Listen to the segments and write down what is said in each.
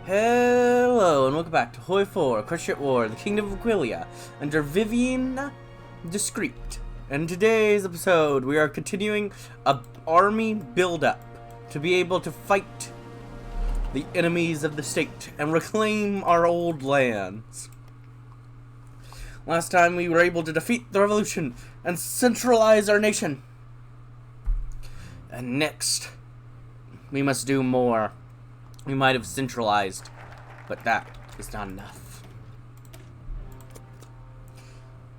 Hello, and welcome back to Hoi 4, Equestria War, the Kingdom of Aquileia, under Vivienne Discret. In today's episode, we are continuing a army build-up to be able to fight the enemies of the state and reclaim our old lands. Last time we were able to defeat the revolution and centralize our nation. And next, we must do more. We might have centralized, but that is not enough.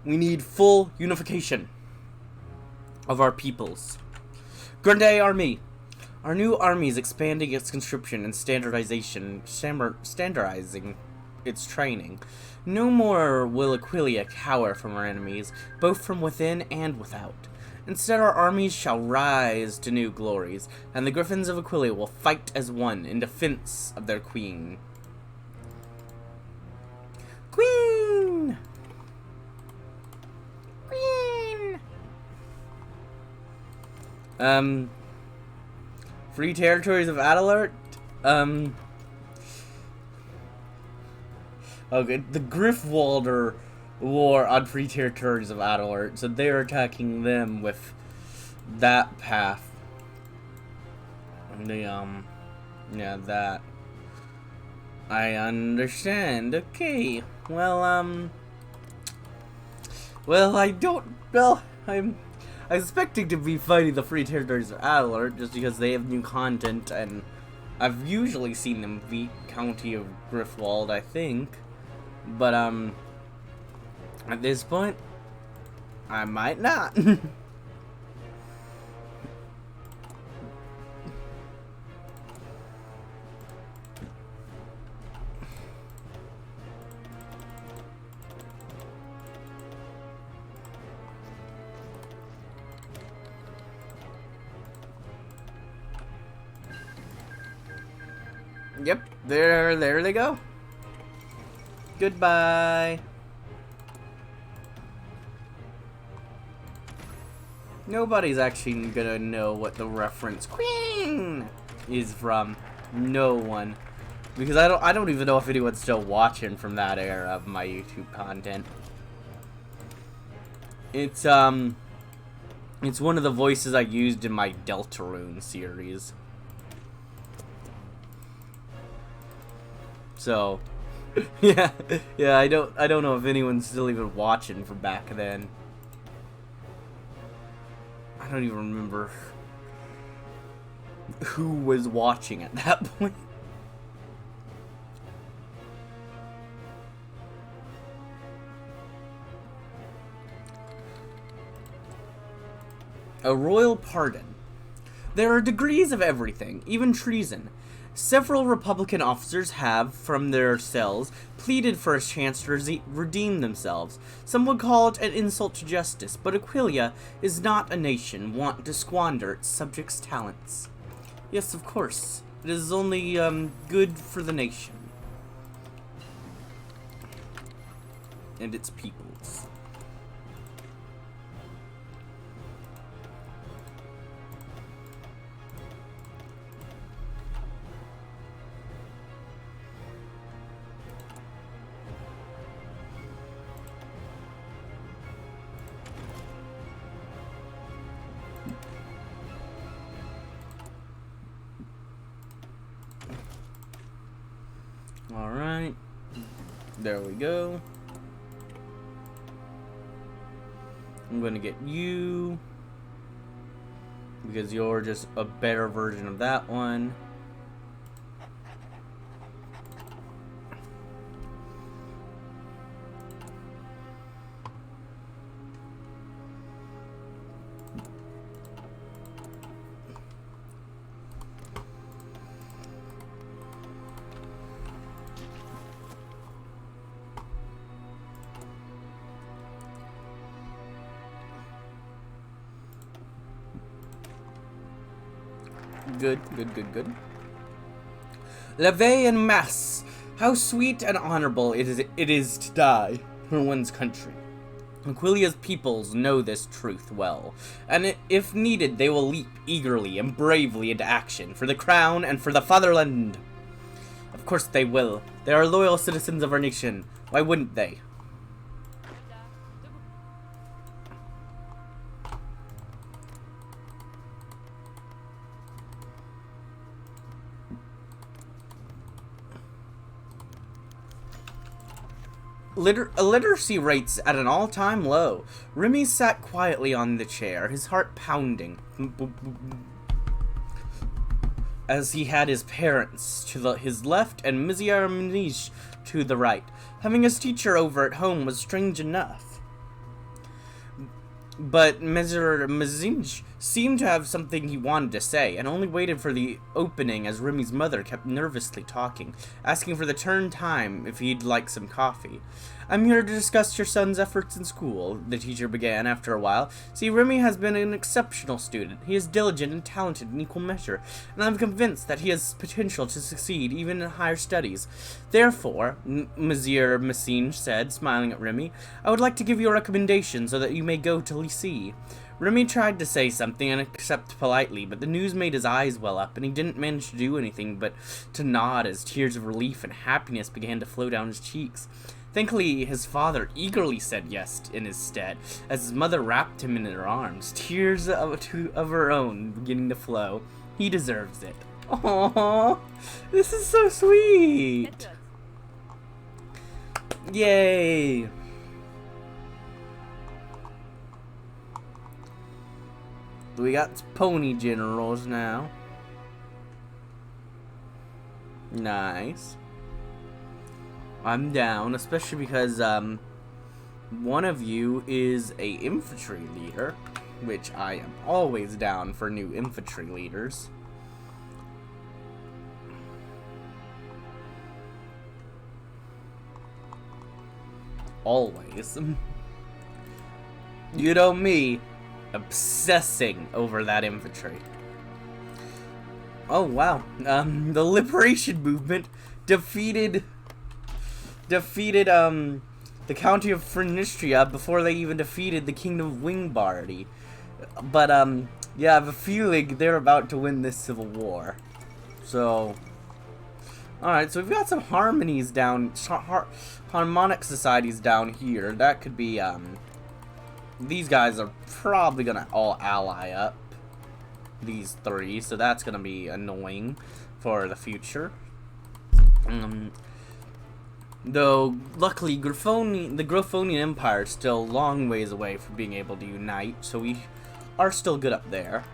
We need full unification of our peoples. Grande Army. Our new army is expanding its conscription and standardizing its training. No more will Aquileia cower from our enemies, both from within and without. Instead, our armies shall rise to new glories, and the Griffins of Aquileia will fight as one in defense of their queen. Queen! Queen! Free territories of Adalert? Okay, the Griffwalder war on free territories of Adalert, so they're attacking them with that path. Yeah, that. I understand. Okay. Well, I'm expecting to be fighting the free territories of Adalert just because they have new content, and I've usually seen them beat County of Griffwald, I think. But, at this point, I might not. Yep, there they go. Goodbye. Nobody's actually gonna know what the reference Queen is from. No one. Because I don't even know if anyone's still watching from that era of my YouTube content. It's one of the voices I used in my Deltarune series. So yeah, I don't know if anyone's still even watching from back then. I don't even remember who was watching at that point. A royal pardon. There are degrees of everything, even treason. Several Republican officers have, from their cells, pleaded for a chance to redeem themselves. Some would call it an insult to justice, but Aquileia is not a nation wont to squander its subjects' talents. Yes, of course. It is only, good for the nation. And its peoples. Alright, there we go. I'm gonna get you, because you're just a better version of that one. Good. Leve en masse. How sweet and honorable it is to die for one's country. Aquileia's peoples know this truth well, and if needed, they will leap eagerly and bravely into action for the crown and for the fatherland. A Of course they will. They are loyal citizens of our nation. Why wouldn't they? Literacy rates at an all-time low. Remy sat quietly on the chair, his heart pounding, as he had his parents to his left and Monsieur Maniche to the right. Having his teacher over at home was strange enough. But Monsieur Maniche seemed to have something he wanted to say, and only waited for the opening as Remy's mother kept nervously talking, asking for the turn time if he'd like some coffee. I'm here to discuss your son's efforts in school, the teacher began after a while. See, Remy has been an exceptional student. He is diligent and talented in equal measure, and I'm convinced that he has potential to succeed even in higher studies. Therefore, Monsieur Maniche said, smiling at Remy, I would like to give you a recommendation so that you may go to lycée. Remy tried to say something and accept politely, but the news made his eyes well up, and he didn't manage to do anything but to nod as tears of relief and happiness began to flow down his cheeks. Thankfully, his father eagerly said yes in his stead, as his mother wrapped him in her arms, tears of her own beginning to flow. He deserves it. Aww, this is so sweet. Yay. We got pony generals now. Nice. I'm down, especially because one of you is a infantry leader, which I am always down for new infantry leaders. Always. You know me, obsessing over that infantry. Oh wow, the liberation movement defeated the county of Equestria before they even defeated the kingdom of Wingbardy. But yeah, I have a feeling they're about to win this civil war. So, alright, so we've got some harmonies down, harmonic societies down here. That could be, these guys are probably gonna all ally up, these three, so that's gonna be annoying for the future. Though, luckily, the Grophonian Empire is still a long ways away from being able to unite, so we are still good up there.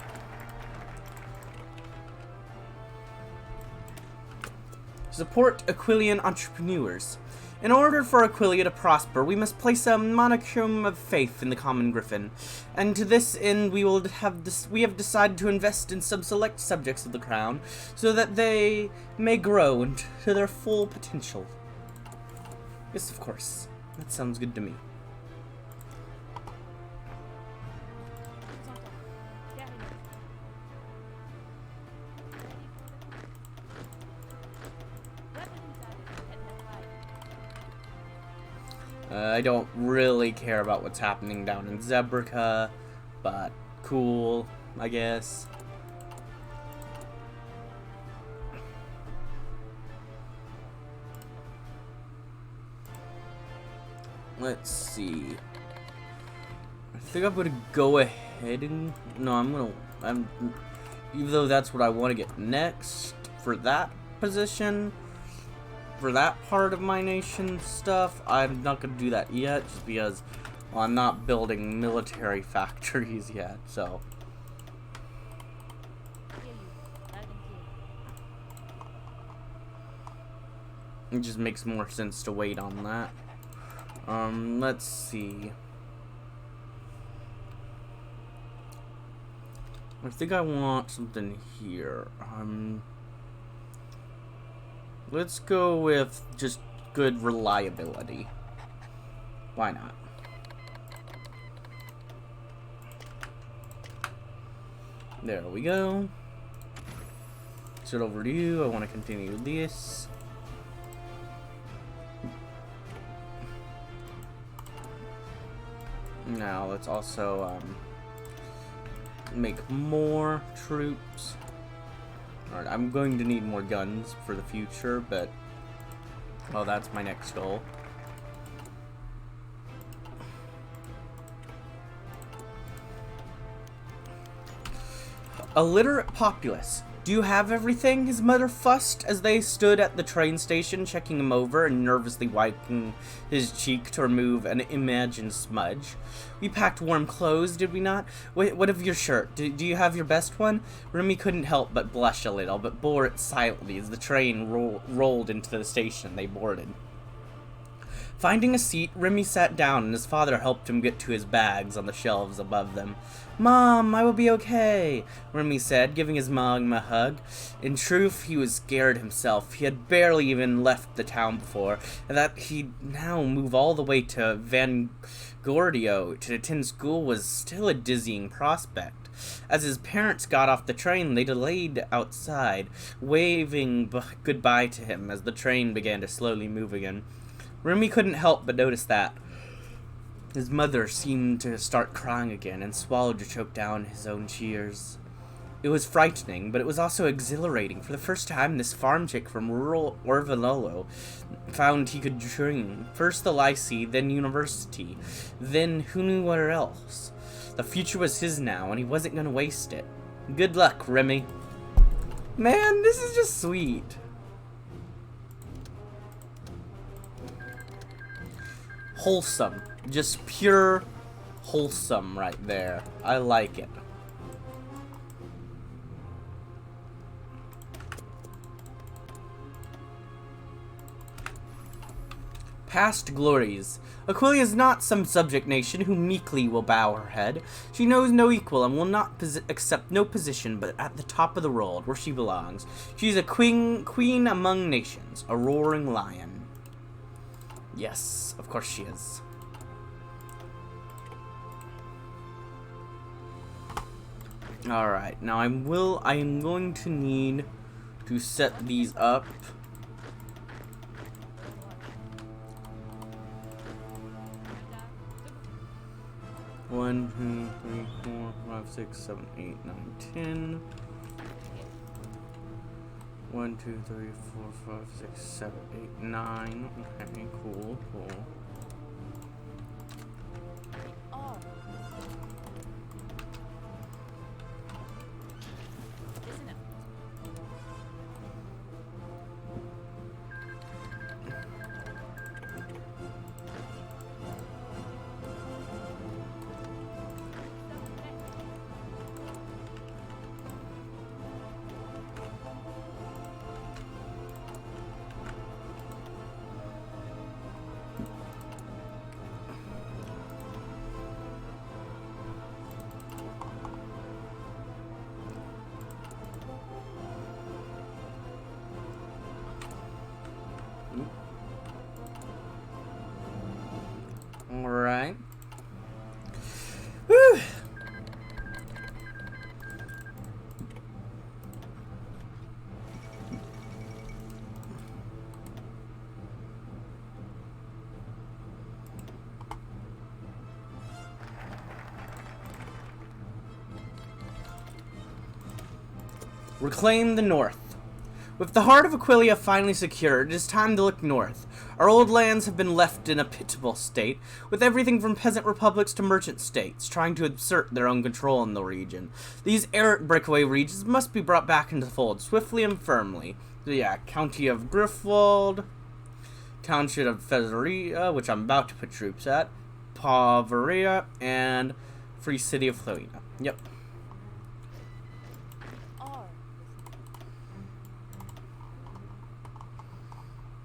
Support Aquilian entrepreneurs. In order for Aquileia to prosper, we must place a modicum of faith in the common griffin, and to this end we have decided to invest in some select subjects of the crown, so that they may grow into their full potential. Yes, of course. That sounds good to me. I don't really care about what's happening down in Zebrica, but cool, I guess. Let's see. I think I'm gonna go ahead and even though that's what I want to get next for that position, for that part of my nation stuff, I'm not gonna do that yet, just because I'm not building military factories yet. So it just makes more sense to wait on that. Let's see. I think I want something here. Let's go with just good reliability. Why not? There we go. Sit over to you. I want to continue this. Now let's also make more troops. Alright, I'm going to need more guns for the future, but... Oh, that's my next goal. Illiterate populace. Do you have everything? His mother fussed as they stood at the train station, checking him over and nervously wiping his cheek to remove an imagined smudge. We packed warm clothes, did we not? What of your shirt? Do you have your best one? Remy couldn't help but blush a little, but bore it silently as the train rolled into the station they boarded. Finding a seat, Remy sat down and his father helped him get to his bags on the shelves above them. "Mom, I will be okay," Remy said, giving his mom a hug. In truth, he was scared himself. He had barely even left the town before, and that he'd now move all the way to Van Gordio to attend school was still a dizzying prospect. As his parents got off the train, they delayed outside, waving goodbye to him as the train began to slowly move again. Remy couldn't help but notice that. His mother seemed to start crying again and swallowed to choke down his own tears. It was frightening, but it was also exhilarating. For the first time, this farm chick from rural Orvalolo found he could dream. First the lycée, then university, then who knew where else. The future was his now, and he wasn't going to waste it. Good luck, Remy. Man, this is just sweet. Wholesome. Just pure wholesome right there. I like it. Past glories. Aquileia is not some subject nation who meekly will bow her head. She knows no equal and will not accept no position but at the top of the world, where she belongs. She is a queen among nations, a roaring lion. Yes, of course she is. Alright, now I am going to need to set these up. One, 2, 3, 4, 5, 6, 7, 8, 9, 10. 1, 2, 3, 4, 5, 6, 7, 8, 9. Okay, cool. Alright. Whew. Reclaim the North. With the heart of Aquileia finally secured, it is time to look north. Our old lands have been left in a pitiable state, with everything from peasant republics to merchant states trying to assert their own control in the region. These breakaway regions must be brought back into the fold swiftly and firmly. So yeah, County of Griffwald, Township of Fezaria, which I'm about to put troops at, Pavaria, and Free City of Florina. Yep.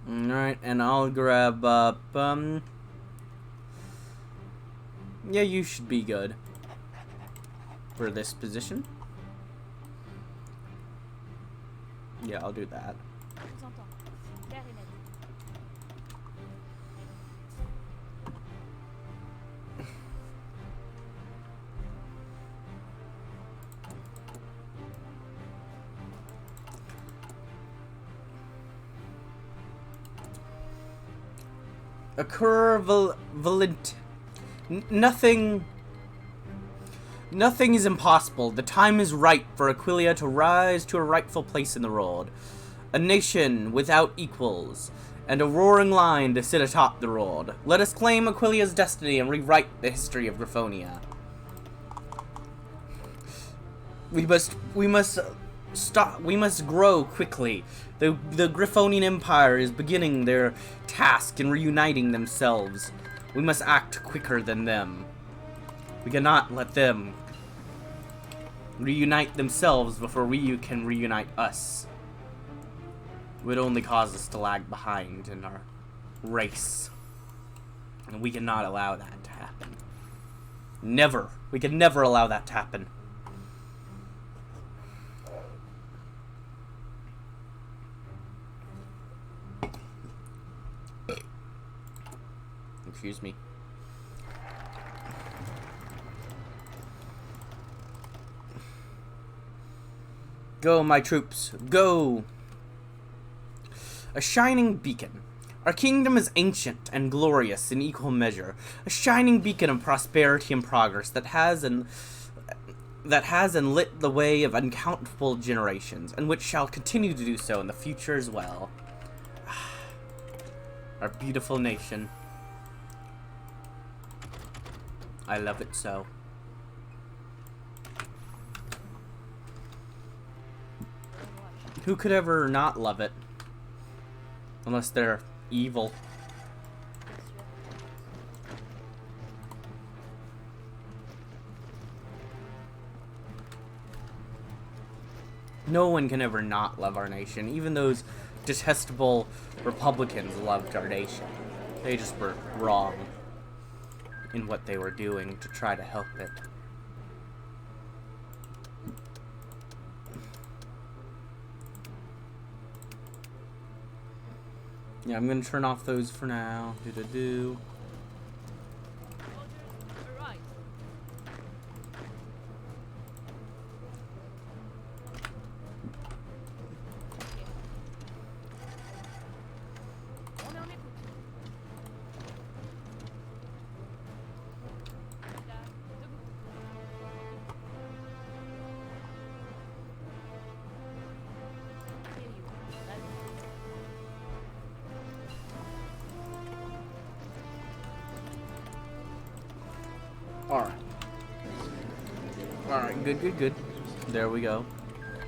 Alright, and I'll grab up, yeah, you should be good for this position. Yeah, I'll do that. Equivalent. Nothing Nothing is impossible. The time is right for Aquileia to rise to a rightful place in the world. A nation without equals, and a roaring lion to sit atop the world. Let us claim Aquileia's destiny and rewrite the history of Griffonia. We must grow quickly. The Griffonian Empire is beginning their task in reuniting themselves. We must act quicker than them. We cannot let them reunite themselves before we can reunite us. It would only cause us to lag behind in our race. And we cannot allow that to happen. Never. We can never allow that to happen. Excuse me. Go, my troops, go! A shining beacon. Our kingdom is ancient and glorious in equal measure. A shining beacon of prosperity and progress that has and lit the way of uncountable generations, and which shall continue to do so in the future as well. Our beautiful nation. I love it so. Who could ever not love it? Unless they're evil. No one can ever not love our nation. Even those detestable Republicans loved our nation. They just were wrong in what they were doing to try to help it. Yeah, I'm gonna turn off those for now. Do-do-do. Alright, good. There we go.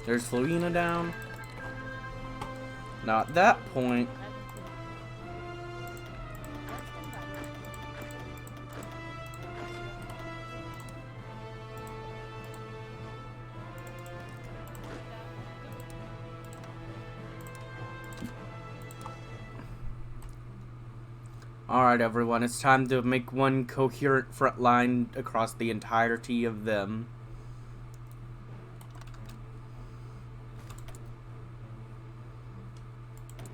There's Florina down. Now at that point... Alright everyone, it's time to make one coherent front line across the entirety of them.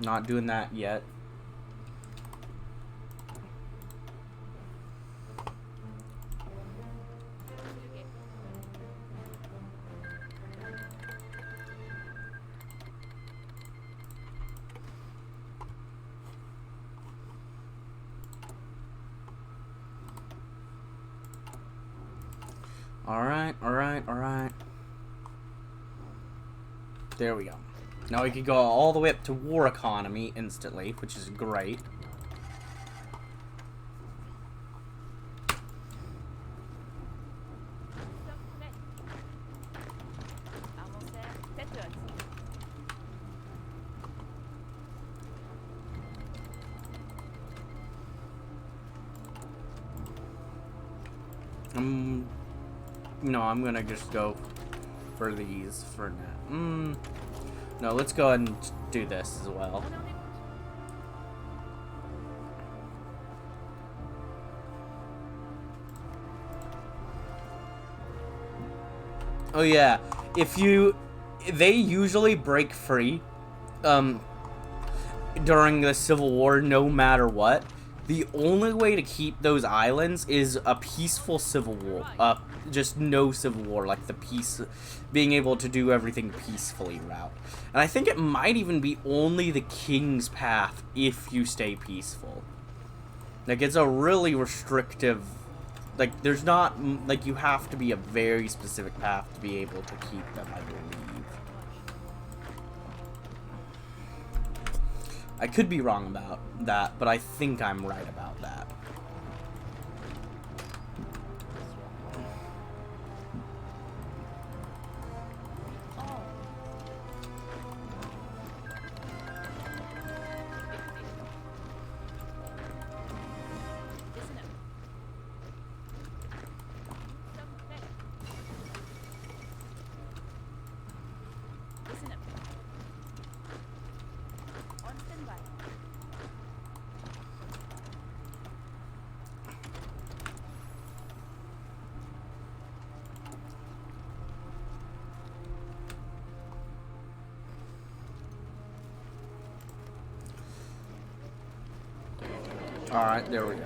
Not doing that yet. Alright. There we go. Now we can go all the way up to war economy instantly, which is great. No, I'm gonna just go for these for now. No, let's go ahead and do this as well. Oh yeah, they usually break free during the Civil War no matter what. The only way to keep those islands is a peaceful civil war. Just no civil war, like the peace, being able to do everything peacefully route. And I think it might even be only the king's path if you stay peaceful. Like, it's a really restrictive like, there's not, like, you have to be a very specific path to be able to keep them, I believe. I could be wrong about that, but I think I'm right about that. Alright, there we go.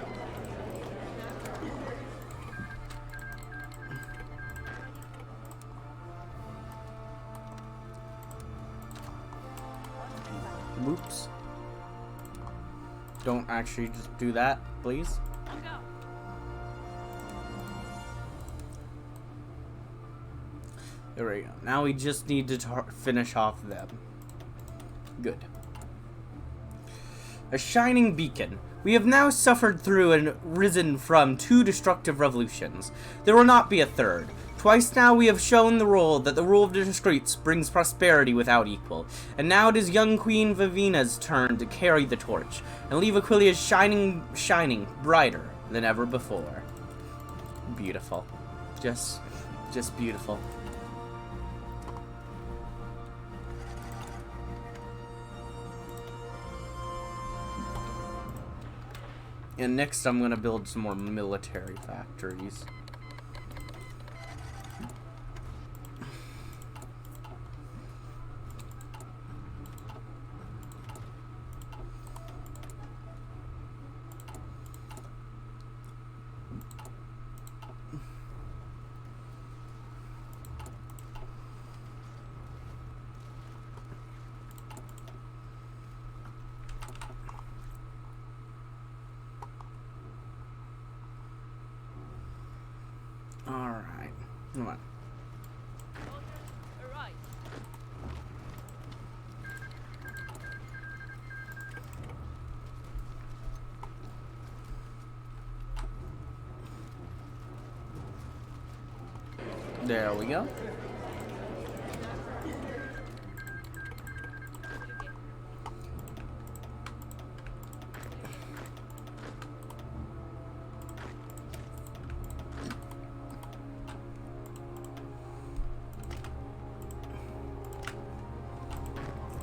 Whoops. Don't actually just do that, please. There we go. Now we just need to finish off them. Good. A shining beacon. We have now suffered through and risen from 2 destructive revolutions. There will not be a third. Twice now we have shown the world that the rule of the discreets brings prosperity without equal. And now it is young Queen Vivienne's turn to carry the torch and leave Aquileia shining brighter than ever before. Beautiful. Just beautiful. And next I'm going to build some more military factories. Alright, come on. There we go.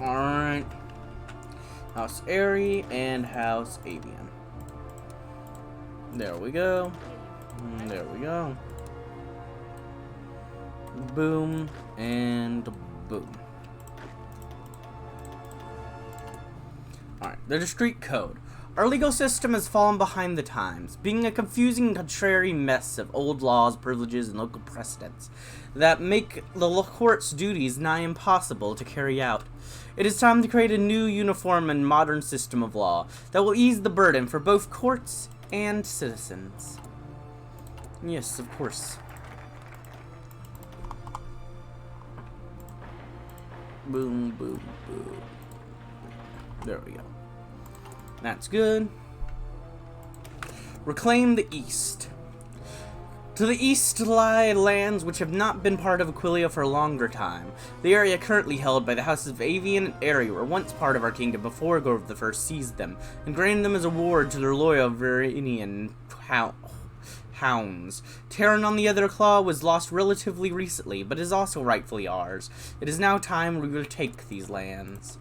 Alright. House Airy and House Avian. There we go. There we go. Boom and boom. Alright, the discrete code. Our legal system has fallen behind the times, being a confusing and contrary mess of old laws, privileges, and local precedents that make the court's duties nigh impossible to carry out. It is time to create a new, uniform, and modern system of law that will ease the burden for both courts and citizens. Yes, of course. Boom, boom, boom. There we go. That's good. Reclaim the East. To the east lie lands which have not been part of Aquileia for a longer time. The area currently held by the houses of Avian and Airy were once part of our kingdom before Gorv I seized them, and granted them as a ward to their loyal Verinian hounds. Terran on the other claw was lost relatively recently, but is also rightfully ours. It is now time we will take these lands.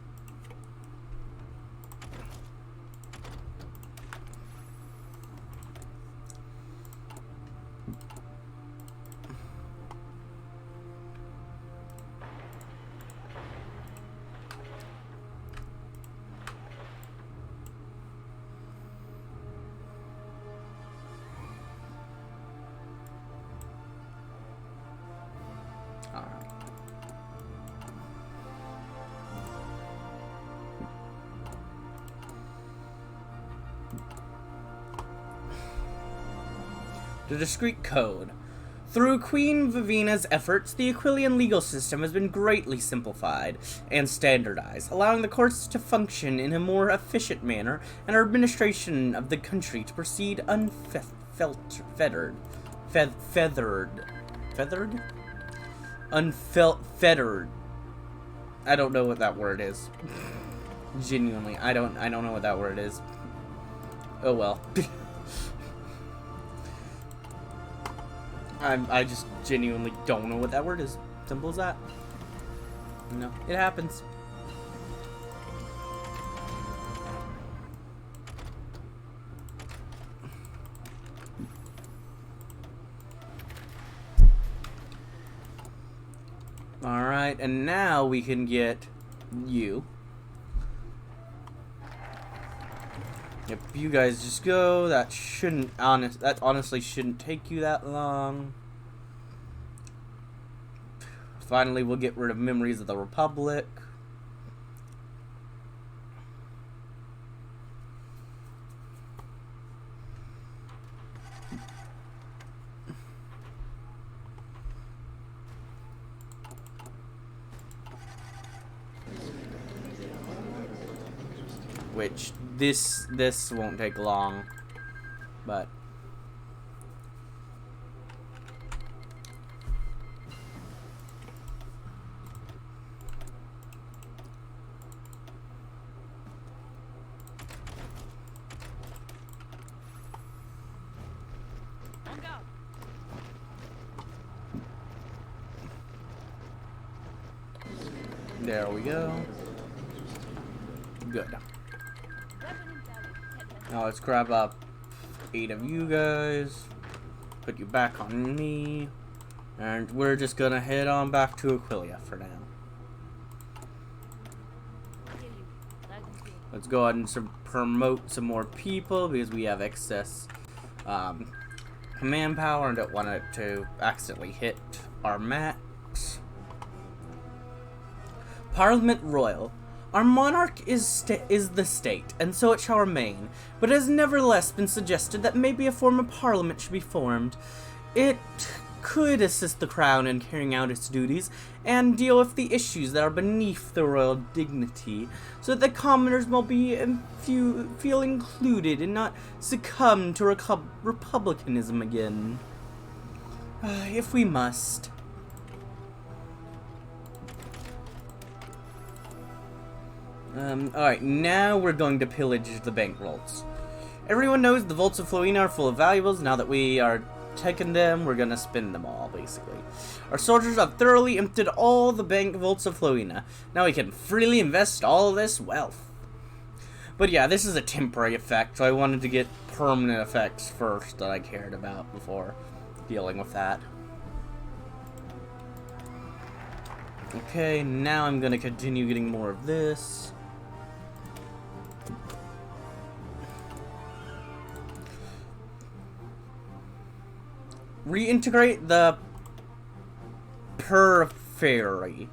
The Discret Code. Through Queen Vivienne's efforts, the Aquilian legal system has been greatly simplified and standardized, allowing the courts to function in a more efficient manner and our administration of the country to proceed unfettered. Unfettered. I don't know what that word is. Genuinely, I don't know what that word is. Oh well. I just genuinely don't know what that word is. Simple as that. No, it happens. Alright, and now we can get you. If you guys just go, that honestly shouldn't take you that long. Finally, we'll get rid of Memories of the Republic. Which this won't take long, but there we go. Good. Now let's grab up 8 of you guys, put you back on me, and we're just gonna head on back to Aquileia for now. Let's go ahead and promote some more people because we have excess command power and don't want it to accidentally hit our max. Parliament Royal. Our monarch is the state, and so it shall remain, but it has nevertheless been suggested that maybe a form of parliament should be formed. It could assist the crown in carrying out its duties, and deal with the issues that are beneath the royal dignity, so that the commoners will feel included and not succumb to republicanism again. If we must. Alright, now we're going to pillage the bank vaults. Everyone knows the vaults of Florina are full of valuables. Now that we are taking them, we're gonna spend them all, basically. Our soldiers have thoroughly emptied all the bank vaults of Florina. Now we can freely invest all this wealth. But yeah, this is a temporary effect, so I wanted to get permanent effects first that I cared about before dealing with that. Okay, now I'm gonna continue getting more of this. Reintegrate the periphery.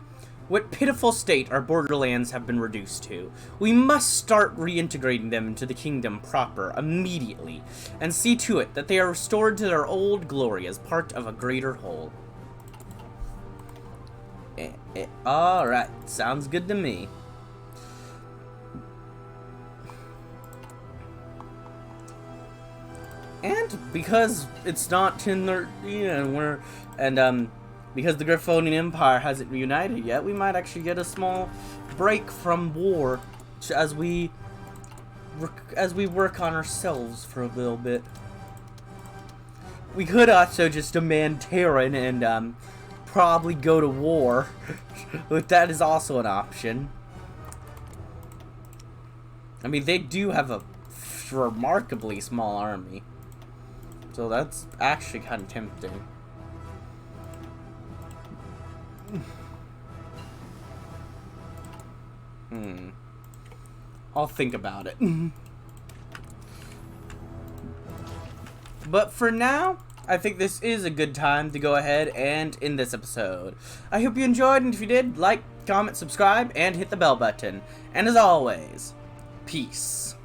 What pitiful state our borderlands have been reduced to. We must start reintegrating them into the kingdom proper immediately, and see to it that they are restored to their old glory as part of a greater whole. Alright, sounds good to me. And because it's not in the, because the Griffonian Empire hasn't reunited yet, we might actually get a small break from war as we work on ourselves for a little bit. We could also just demand Terran and probably go to war, but that is also an option. I mean, they do have a remarkably small army, so that's actually kind of tempting. I'll think about it. But for now, I think this is a good time to go ahead and end this episode. I hope you enjoyed, and if you did, like, comment, subscribe, and hit the bell button. And as always, peace.